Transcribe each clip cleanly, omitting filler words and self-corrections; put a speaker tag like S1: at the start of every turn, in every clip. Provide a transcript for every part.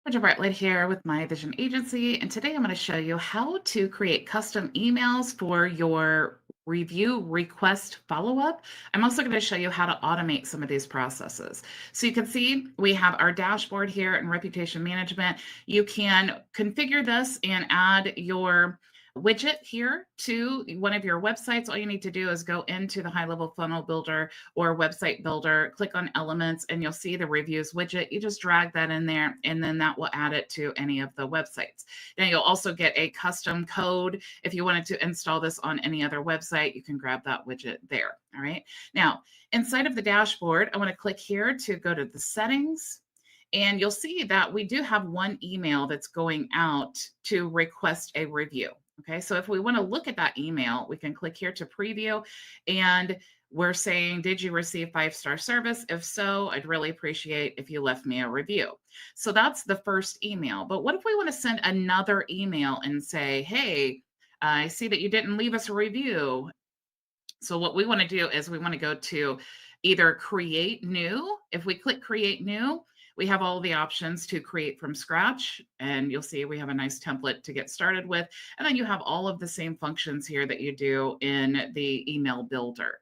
S1: Bridget Bartlett here with my Vision Agency, and today I'm going to show you how to create custom emails for your review request follow-up. I'm also going to show you how to automate some of these processes. So you can see we have our dashboard here in reputation management. You can configure this and add your widget here to one of your websites. All you need to do is go into the HighLevel funnel builder or website builder, click on elements, and you'll see the reviews widget. You just drag that in there, and then that will add it to any of the websites. Now you'll also get a custom code. If you wanted to install this on any other website, you can grab that widget there. All right. Now, inside of the dashboard, I want to click here to go to the settings. And you'll see that we do have one email that's going out to request a review. Okay, so if we want to look at that email, we can click here to preview, and we're saying, did you receive 5-star service? If so, I'd really appreciate if you left me a review. So that's the first email. But what if we want to send another email and say, hey, I see that you didn't leave us a review. So what we want to do is we want to go to either create new. If we click create new, we have all the options to create from scratch, and you'll see we have a nice template to get started with. And then you have all of the same functions here that you do in the email builder.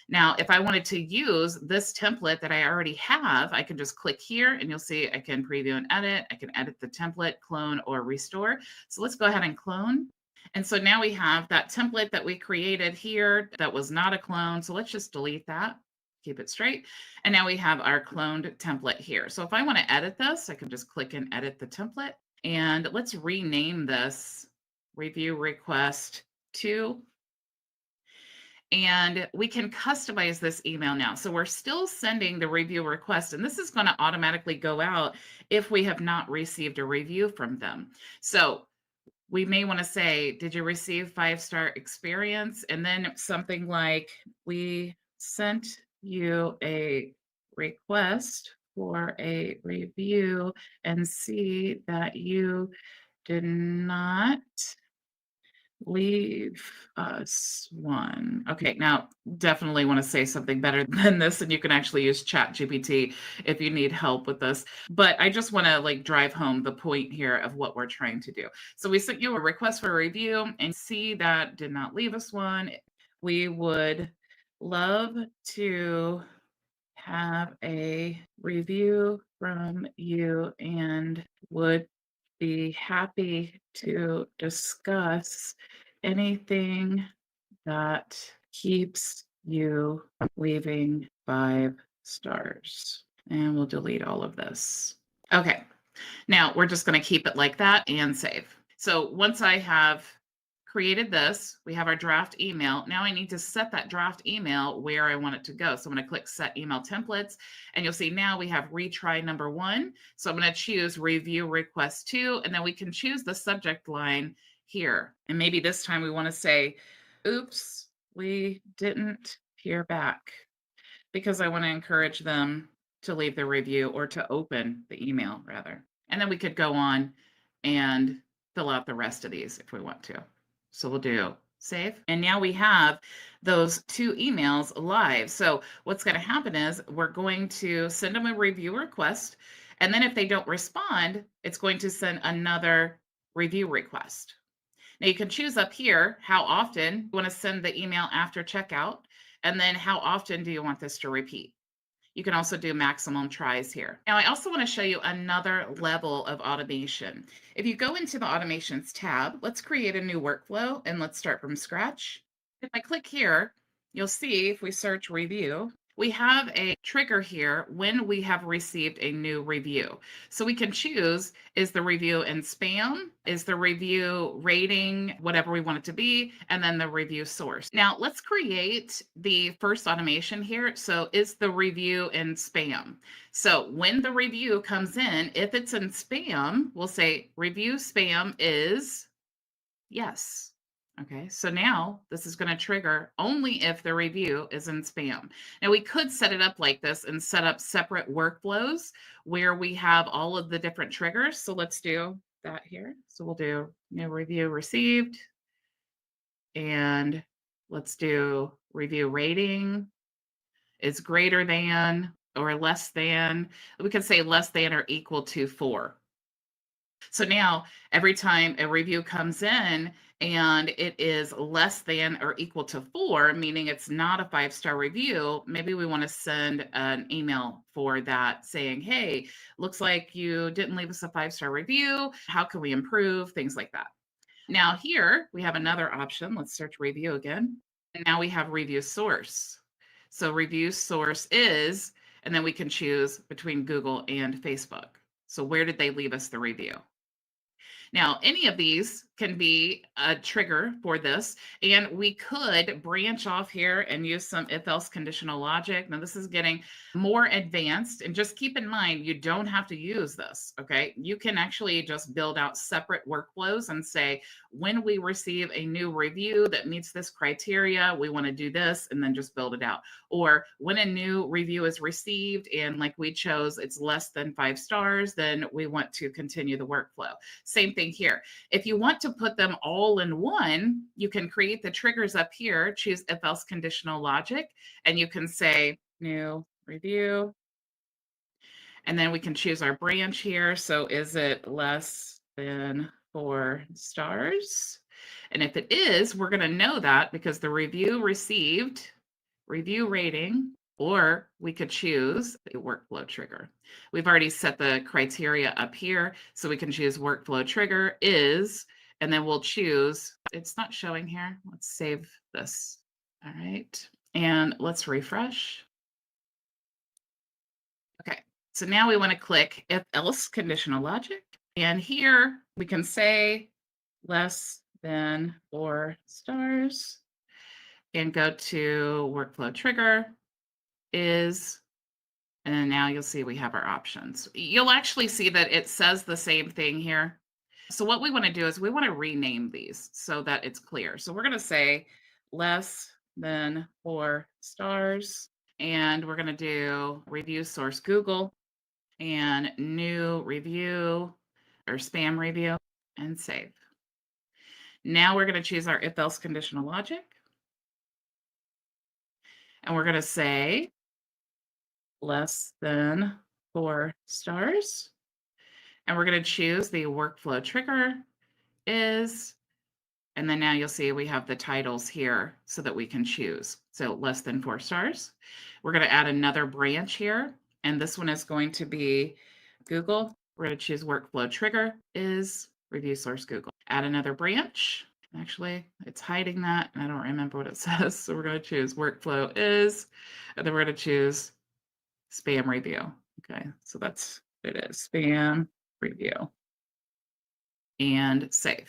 S1: Now, if I wanted to use this template that I already have, I can just click here and you'll see I can preview and edit. I can edit the template, clone, or restore. So let's go ahead and clone. And so now we have that template that we created here that was not a clone. So let's just delete that, keep it straight. And now we have our cloned template here. So if I want to edit this, I can just click and edit the template. And let's rename this review request to, and we can customize this email now. So we're still sending the review request, and this is going to automatically go out if we have not received a review from them. So we may want to say, did you receive 5-star experience? And then something like, we sent you a request for a review and see that you did not leave us one. Okay, now definitely want to say something better than this, and you can actually use Chat GPT if you need help with this. But I just want to like drive home the point here of what we're trying to do. So we sent you a request for a review and see that did not leave us one. We would love to have a review from you and would be happy to discuss anything that keeps you leaving 5 stars. And we'll delete all of this. Okay, now we're just going to keep it like that and save. So once I have created this, we have our draft email. Now I need to set that draft email where I want it to go. So I'm going to click set email templates, and you'll see now we have retry number 1. So I'm going to choose review request 2, and then we can choose the subject line here. And maybe this time we want to say, oops, we didn't hear back, because I want to encourage them to leave the review, or to open the email rather. And then we could go on and fill out the rest of these if we want to. So we'll do save. And now we have those 2 emails live. So what's going to happen is we're going to send them a review request. And then if they don't respond, it's going to send another review request. Now you can choose up here how often you want to send the email after checkout, and then how often do you want this to repeat. You can also do maximum tries here. Now, I also want to show you another level of automation. If you go into the automations tab, let's create a new workflow and let's start from scratch. If I click here, you'll see if we search review, we have a trigger here when we have received a new review. So we can choose, is the review in spam? Is the review rating whatever we want it to be? And then the review source. Now let's create the first automation here. So is the review in spam? So when the review comes in, if it's in spam, we'll say review spam is yes. Okay, so now this is going to trigger only if the review is in spam. Now we could set it up like this and set up separate workflows where we have all of the different triggers. So let's do that here. So we'll do new review received, and let's do review rating is greater than or less than. We could say less than or equal to 4. So now every time a review comes in and it is less than or equal to 4, meaning it's not a 5-star review, maybe we want to send an email for that saying, hey, looks like you didn't leave us a 5-star review. How can we improve? Things like that. Now here we have another option. Let's search review again. And now we have review source. So review source is, and then we can choose between Google and Facebook. So where did they leave us the review? Now, any of these can be a trigger for this, and we could branch off here and use some if-else conditional logic. Now, this is getting more advanced, and just keep in mind, you don't have to use this, okay? You can actually just build out separate workflows and say, when we receive a new review that meets this criteria, we want to do this, and then just build it out. Or when a new review is received, and like we chose, it's less than 5 stars, then we want to continue the workflow. Same thing here. If you want to put them all in one, you can create the triggers up here, choose if else conditional logic, and you can say new review. And then we can choose our branch here. So is it less than 4 stars? And if it is, we're going to know that because the review received review rating, or we could choose a workflow trigger. We've already set the criteria up here, so we can choose workflow trigger is, and then we'll choose, it's not showing here. Let's save this. All right. And let's refresh. Okay. So now we want to click if else conditional logic. And here we can say less than 4 stars and go to workflow trigger is, and then now you'll see we have our options. You'll actually see that it says the same thing here. So what we want to do is we want to rename these so that it's clear. So we're going to say less than 4 stars, and we're going to do review source Google and new review or spam review and save. Now we're going to choose our if else conditional logic, and we're going to say less than 4 stars. And we're going to choose the workflow trigger is, and then now you'll see we have the titles here so that we can choose. So less than 4 stars. We're going to add another branch here, and this one is going to be Google. We're going to choose workflow trigger is review source Google. Add another branch. Actually, it's hiding that, and I don't remember what it says. So we're going to choose workflow is, and then we're going to choose spam review. Okay, so that's it is spam review and save.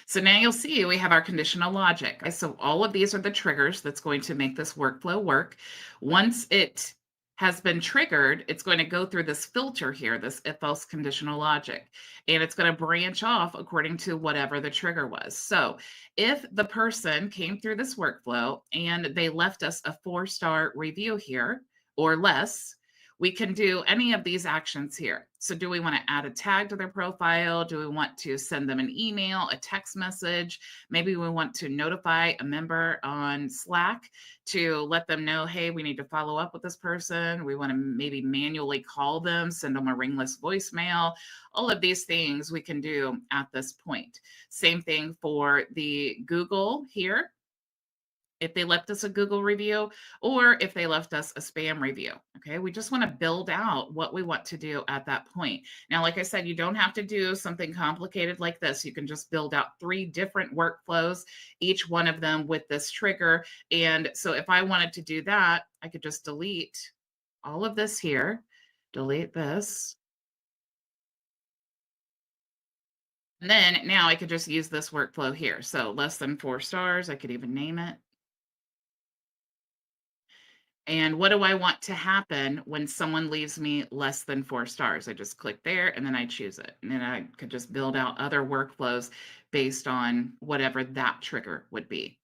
S1: So now you'll see we have our conditional logic. So all of these are the triggers that's going to make this workflow work. Once it has been triggered, it's going to go through this filter here, this if else conditional logic, and it's going to branch off according to whatever the trigger was. So if the person came through this workflow and they left us a 4-star review here or less, we can do any of these actions here. So do we want to add a tag to their profile? Do we want to send them an email, a text message? Maybe we want to notify a member on Slack to let them know, hey, we need to follow up with this person. We want to maybe manually call them, send them a ringless voicemail. All of these things we can do at this point. Same thing for the Google here, if they left us a Google review or if they left us a spam review. Okay, we just want to build out what we want to do at that point. Now, like I said, you don't have to do something complicated like this. You can just build out 3 different workflows, each one of them with this trigger. And so if I wanted to do that, I could just delete all of this here, delete this. And then now I could just use this workflow here. So less than 4 stars, I could even name it. And what do I want to happen when someone leaves me less than 4 stars? I just click there and then I choose it. And then I could just build out other workflows based on whatever that trigger would be.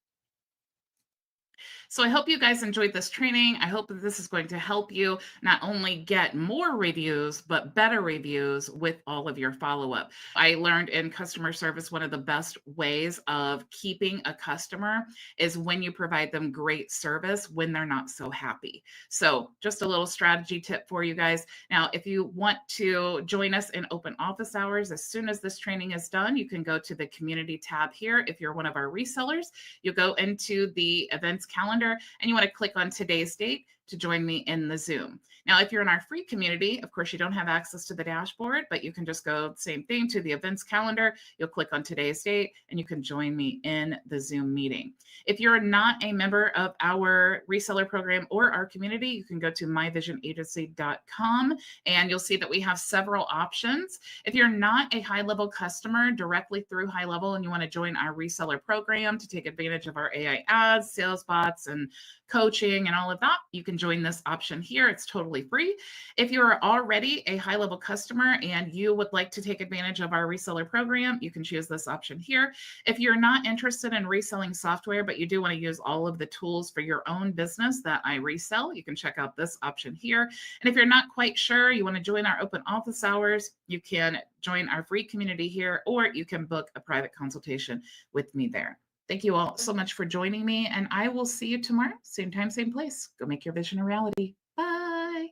S1: So I hope you guys enjoyed this training. I hope that this is going to help you not only get more reviews, but better reviews with all of your follow up. I learned in customer service one of the best ways of keeping a customer is when you provide them great service when they're not so happy. So, just a little strategy tip for you guys. Now, if you want to join us in open office hours, as soon as this training is done, you can go to the community tab here. If you're one of our resellers, you go into the events calendar and you want to click on today's date to join me in the Zoom. Now, if you're in our free community, of course, you don't have access to the dashboard, but you can just go same thing to the events calendar. You'll click on today's date and you can join me in the Zoom meeting. If you're not a member of our reseller program or our community, you can go to myvisionagency.com and you'll see that we have several options. If you're not a HighLevel customer directly through HighLevel and you want to join our reseller program to take advantage of our AI ads, sales bots, and coaching and all of that, you can join this option here. It's totally free. If you're already a HighLevel customer and you would like to take advantage of our reseller program, you can choose this option here. If you're not interested in reselling software, but you do want to use all of the tools for your own business that I resell, you can check out this option here. And if you're not quite sure, you want to join our open office hours, you can join our free community here, or you can book a private consultation with me there. Thank you all so much for joining me, and I will see you tomorrow, same time, same place. Go make your vision a reality. Bye.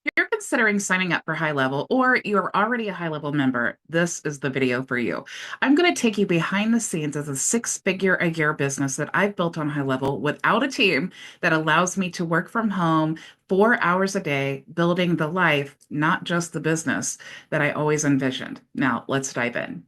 S1: If you're considering signing up for HighLevel or you're already a HighLevel member, this is the video for you. I'm going to take you behind the scenes as a six-figure-a-year business that I've built on HighLevel without a team that allows me to work from home 4 hours a day, building the life, not just the business that I always envisioned. Now, let's dive in.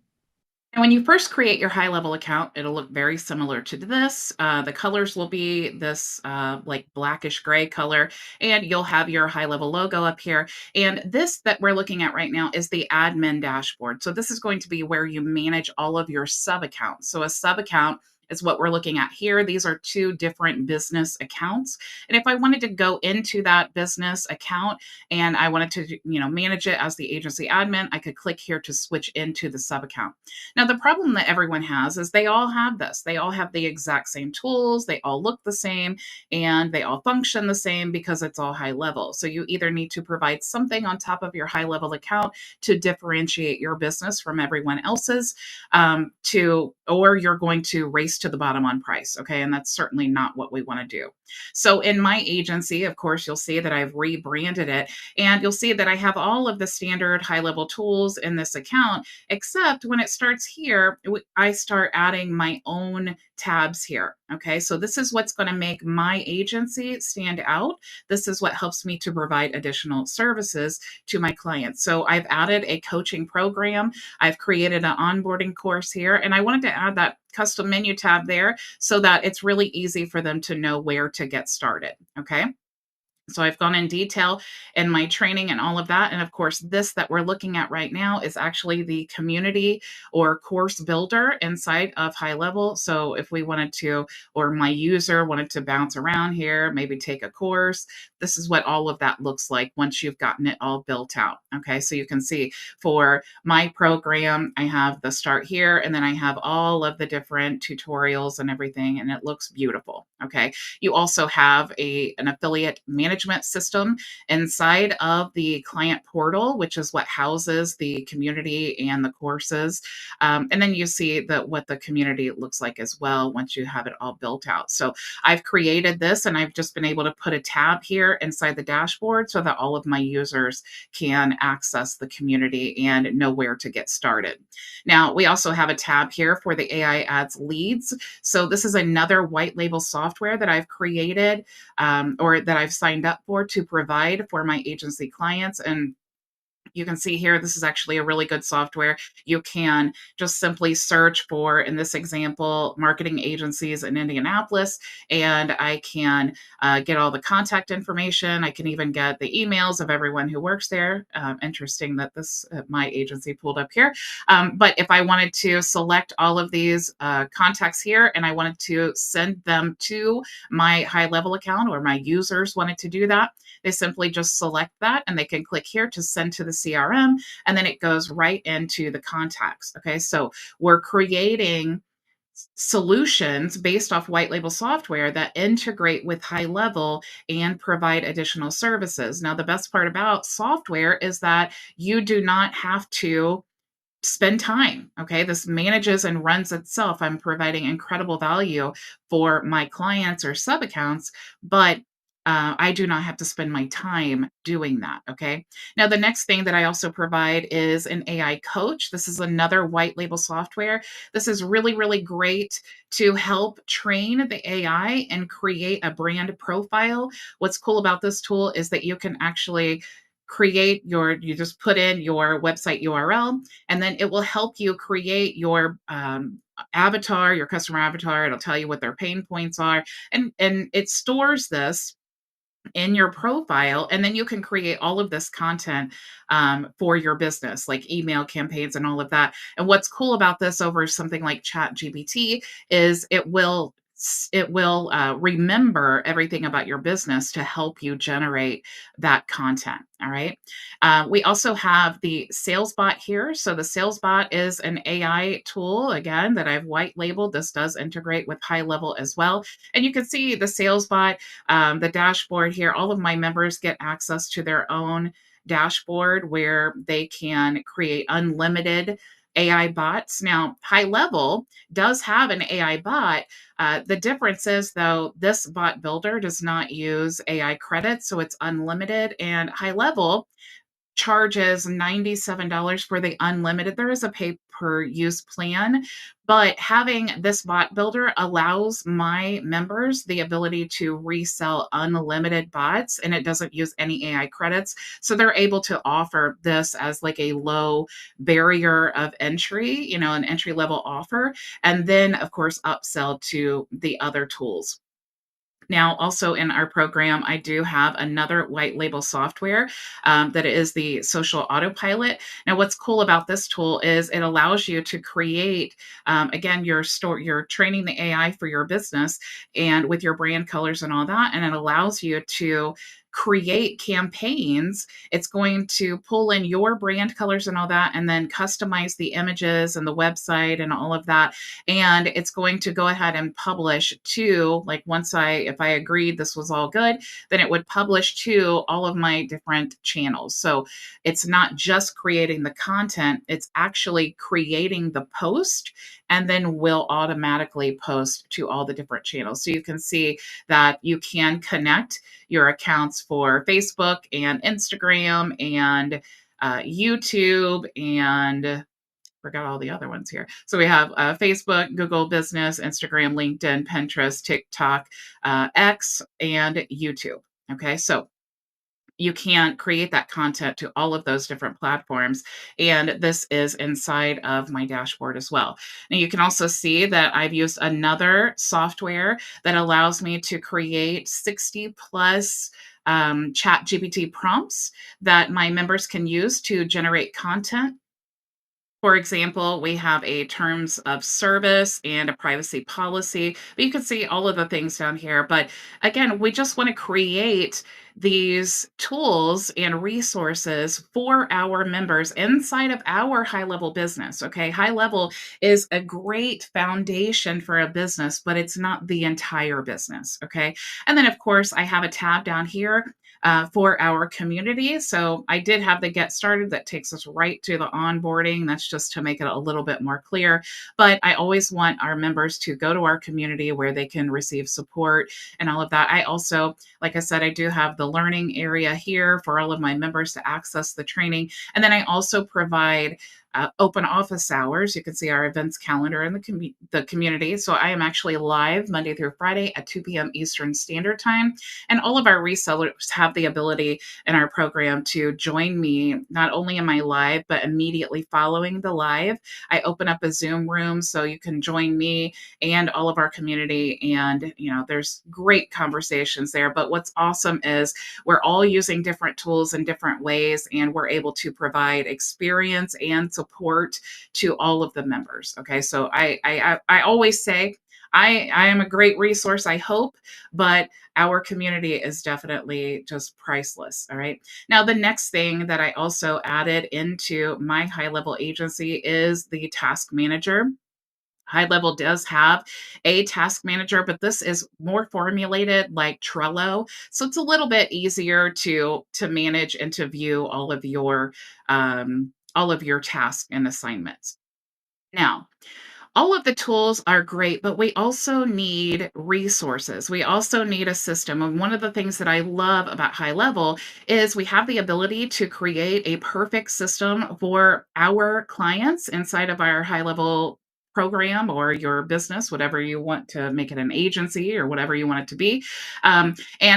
S1: And when you first create your HighLevel account, it'll look very similar to this. The colors will be this like blackish gray color, and you'll have your HighLevel logo up here. And this that we're looking at right now is the admin dashboard. So this is going to be where you manage all of your sub accounts. So a sub account is what we're looking at here. These are two different business accounts. And if I wanted to go into that business account and I wanted to, manage it as the agency admin, I could click here to switch into the sub account. Now, the problem that everyone has is they all have this. They all have the exact same tools. They all look the same and they all function the same because it's all HighLevel. So you either need to provide something on top of your HighLevel account to differentiate your business from everyone else's, or you're going to race to the bottom on price. Okay. And that's certainly not what we want to do. So in my agency, of course, you'll see that I've rebranded it and you'll see that I have all of the standard HighLevel tools in this account, except when it starts here, I start adding my own tabs here. Okay. So this is what's going to make my agency stand out. This is what helps me to provide additional services to my clients. So I've added a coaching program. I've created an onboarding course here, and I wanted to add that custom menu tab there so that it's really easy for them to know where to get started. Okay. So I've gone in detail in my training and all of that. And of course, this that we're looking at right now is actually the community or course builder inside of HighLevel. So if we wanted to, or my user wanted to bounce around here, maybe take a course, this is what all of that looks like once you've gotten it all built out. Okay, so you can see for my program, I have the start here, and then I have all of the different tutorials and everything, and it looks beautiful. Okay, you also have an affiliate management system inside of the client portal, which is what houses the community and the courses. And then you see what the community looks like as well once you have it all built out. So I've created this and I've just been able to put a tab here inside the dashboard so that all of my users can access the community and know where to get started. Now, we also have a tab here for the AI ads leads. So this is another white label software that I've created or that I've signed up for to provide for my agency clients. And you can see here, this is actually a really good software. You can just simply search for, in this example, marketing agencies in Indianapolis, and I can get all the contact information. I can even get the emails of everyone who works there. Interesting that this my agency pulled up here. But if I wanted to select all of these contacts here and I wanted to send them to my HighLevel account, or my users wanted to do that, they simply just select that and they can click here to send to the CRM, and then it goes right into the contacts. Okay, so we're creating solutions based off white label software that integrate with HighLevel and provide additional services. Now, the best part about software is that you do not have to spend time. Okay. This manages and runs itself. I'm providing incredible value for my clients or sub accounts, but I do not have to spend my time doing that. Okay. Now, the next thing that I also provide is an AI coach. This is another white label software. This is really, really great to help train the AI and create a brand profile. What's cool about this tool is that you can actually you just put in your website URL, and then it will help you create your avatar, your customer avatar. It'll tell you what their pain points are, and it stores this in your profile, and then you can create all of this content for your business, like email campaigns and all of that. And what's cool about this over something like chat gpt is it will remember everything about your business to help you generate that content. All right. We also have the sales bot here. So the sales bot is an AI tool, again, that I've white labeled. This does integrate with HighLevel as well. And you can see the sales bot, the dashboard here. All of my members get access to their own dashboard where they can create unlimited AI bots. Now, HighLevel does have an AI bot. The difference is, though, this bot builder does not use AI credits, so it's unlimited. And HighLevel charges $97 for the unlimited. There is a pay per use plan, but having this bot builder allows my members the ability to resell unlimited bots, and it doesn't use any AI credits. So they're able to offer this as like a low barrier of entry, an entry level offer, and then, of course, upsell to the other tools. Now, also in our program, I do have another white label software that is the social autopilot. Now, what's cool about this tool is it allows you to create, again, you're training the AI for your business and with your brand colors and all that. And it allows you to create campaigns. It's going to pull in your brand colors and all that, and then customize the images and the website and all of that, and it's going to go ahead and publish to, like, if I agreed this was all good, then it would publish to all of my different channels. So it's not just creating the content, it's actually creating the post, and then will automatically post to all the different channels. So you can see that you can connect your accounts for Facebook and Instagram and YouTube, and forgot all the other ones here. So we have Facebook, Google Business, Instagram, LinkedIn, Pinterest, TikTok, X, and YouTube. Okay, so you can create that content to all of those different platforms. And this is inside of my dashboard as well. Now, you can also see that I've used another software that allows me to create 60 plus chat GPT prompts that my members can use to generate content. For example, we have a terms of service and a privacy policy. But you can see all of the things down here. But again, we just want to create these tools and resources for our members inside of our high level business. Okay. High level is a great foundation for a business, but it's not the entire business. Okay. And then, of course, I have a tab down here for our community. So I did have the get started that takes us right to the onboarding. That's just to make it a little bit more clear. But I always want our members to go to our community where they can receive support and all of that. I also, like I said, I do have the learning area here for all of my members to access the training. And then I also provide open office hours. You can see our events calendar in the community. So I am actually live Monday through Friday at 2 p.m. Eastern Standard Time. And all of our resellers have the ability in our program to join me, not only in my live, but immediately following the live. I open up a Zoom room so you can join me and all of our community. And, there's great conversations there. But what's awesome is we're all using different tools in different ways, and we're able to provide experience and support to all of the members. Okay. So I always say, I am a great resource, I hope, but our community is definitely just priceless. All right. Now, the next thing that I also added into my high level agency is the task manager. High Level does have a task manager, but this is more formulated like Trello. So it's a little bit easier to manage and to view all of your tasks and assignments. Now, all of the tools are great, but we also need resources. We also need a system. And one of the things that I love about High Level is we have the ability to create a perfect system for our clients inside of our High Level program or your business, whatever you want to make it, an agency or whatever you want it to be. And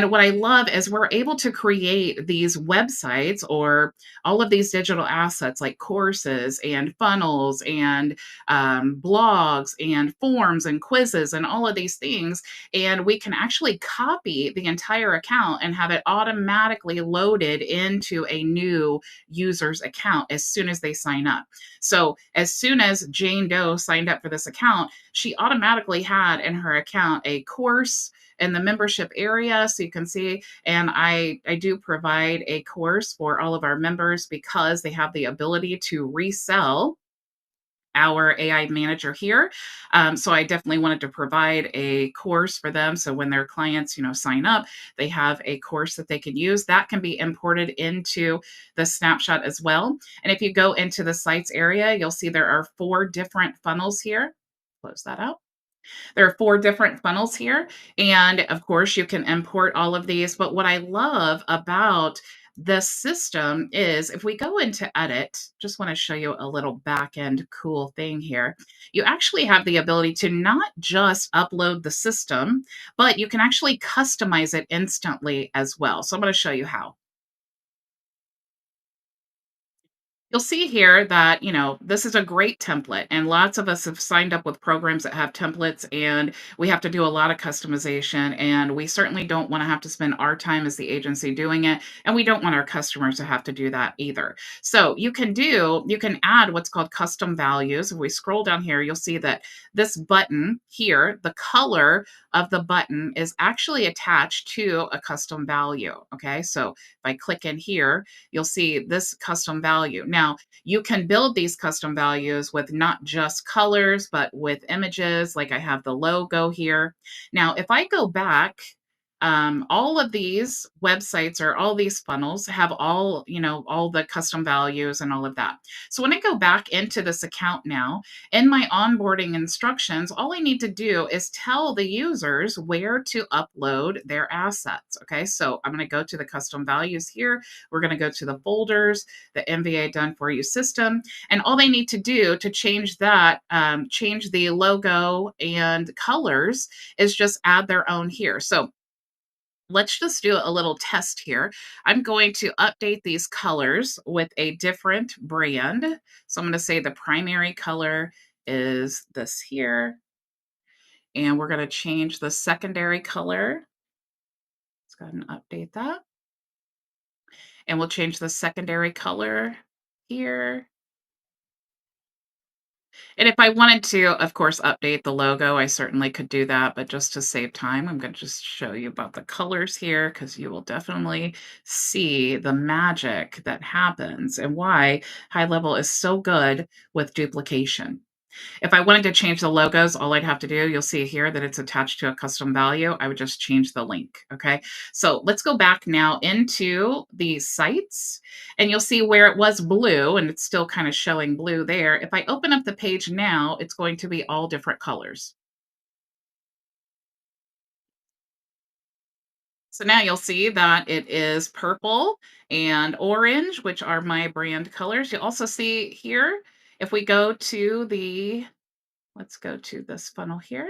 S1: what I love is we're able to create these websites or all of these digital assets like courses and funnels and blogs and forms and quizzes and all of these things. And we can actually copy the entire account and have it automatically loaded into a new user's account as soon as they sign up. So as soon as Jane Doe signed up for this account, she automatically had in her account a course in the membership area. So you can see, and I do provide a course for all of our members because they have the ability to resell our AI manager here. So I definitely wanted to provide a course for them. So when their clients, sign up, they have a course that they can use that can be imported into the snapshot as well. And if you go into the sites area, you'll see there are 4 different funnels here. Close that out. There are 4 different funnels here, and of course, you can import all of these, but what I love about this system is if we go into edit, just wanna show you a little back end cool thing here. You actually have the ability to not just upload the system, but you can actually customize it instantly as well. So I'm gonna show you how. You'll see here that, this is a great template, and lots of us have signed up with programs that have templates, and we have to do a lot of customization. And we certainly don't want to have to spend our time as the agency doing it. And we don't want our customers to have to do that either. So you can add what's called custom values. If we scroll down here, you'll see that this button here, the color of the button is actually attached to a custom value. Okay. So if I click in here, you'll see this custom value. Now, you can build these custom values with not just colors, but with images, like I have the logo here. Now, if I go back, all of these websites or all these funnels have all the custom values and all of that. So when I go back into this account now, in my onboarding instructions, all I need to do is tell the users where to upload their assets. Okay, so I'm going to go to the custom values here. We're going to go to the folders, the MVA done for you system. And all they need to do to change that, change the logo and colors, is just add their own here. So let's just do a little test here. I'm going to update these colors with a different brand. So I'm going to say the primary color is this here. And we're going to change the secondary color. Let's go ahead and update that. And we'll change the secondary color here. And if I wanted to, of course, update the logo, I certainly could do that. But just to save time, I'm going to just show you about the colors here because you will definitely see the magic that happens and why High Level is so good with duplication. If I wanted to change the logos, all I'd have to do, you'll see here that it's attached to a custom value. I would just change the link. Okay. So let's go back now into the sites and you'll see where it was blue and it's still kind of showing blue there. If I open up the page now, it's going to be all different colors. So now you'll see that it is purple and orange, which are my brand colors. You'll also see here, if we go to let's go to this funnel here.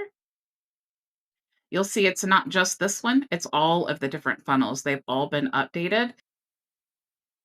S1: You'll see it's not just this one, it's all of the different funnels. They've all been updated.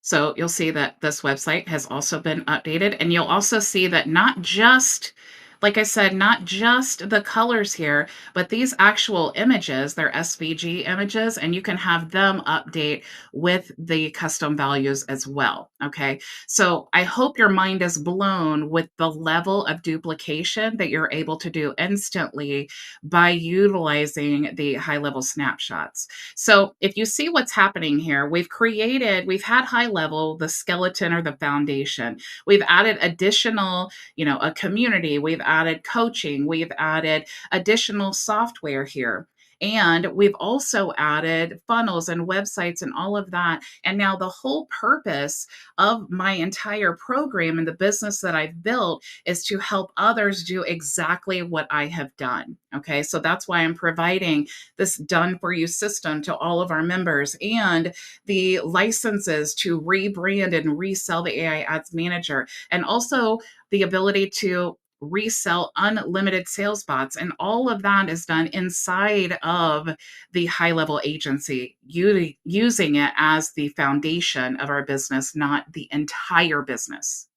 S1: So you'll see that this website has also been updated. And you'll also see that not just, like I said, not just the colors here, but these actual images, they're SVG images, and you can have them update with the custom values as well. Okay. So I hope your mind is blown with the level of duplication that you're able to do instantly by utilizing the high level snapshots. So if you see what's happening here, we've had high level, the skeleton or the foundation. We've added additional, a community. We've added coaching, we've added additional software here. And we've also added funnels and websites and all of that. And now the whole purpose of my entire program and the business that I've built is to help others do exactly what I have done. Okay. So that's why I'm providing this done for you system to all of our members and the licenses to rebrand and resell the AI Ads Manager, and also the ability to resell unlimited sales bots. And all of that is done inside of the HighLevel agency, using it as the foundation of our business, not the entire business.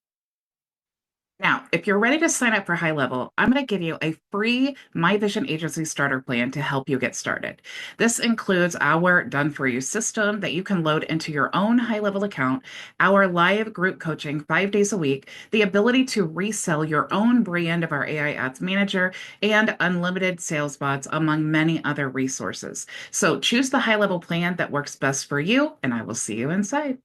S1: Now, if you're ready to sign up for HighLevel, I'm going to give you a free My Vision Agency starter plan to help you get started. This includes our done for you system that you can load into your own HighLevel account, our live group coaching 5 days a week, the ability to resell your own brand of our AI Ads Manager, and unlimited sales bots, among many other resources. So choose the HighLevel plan that works best for you, and I will see you inside.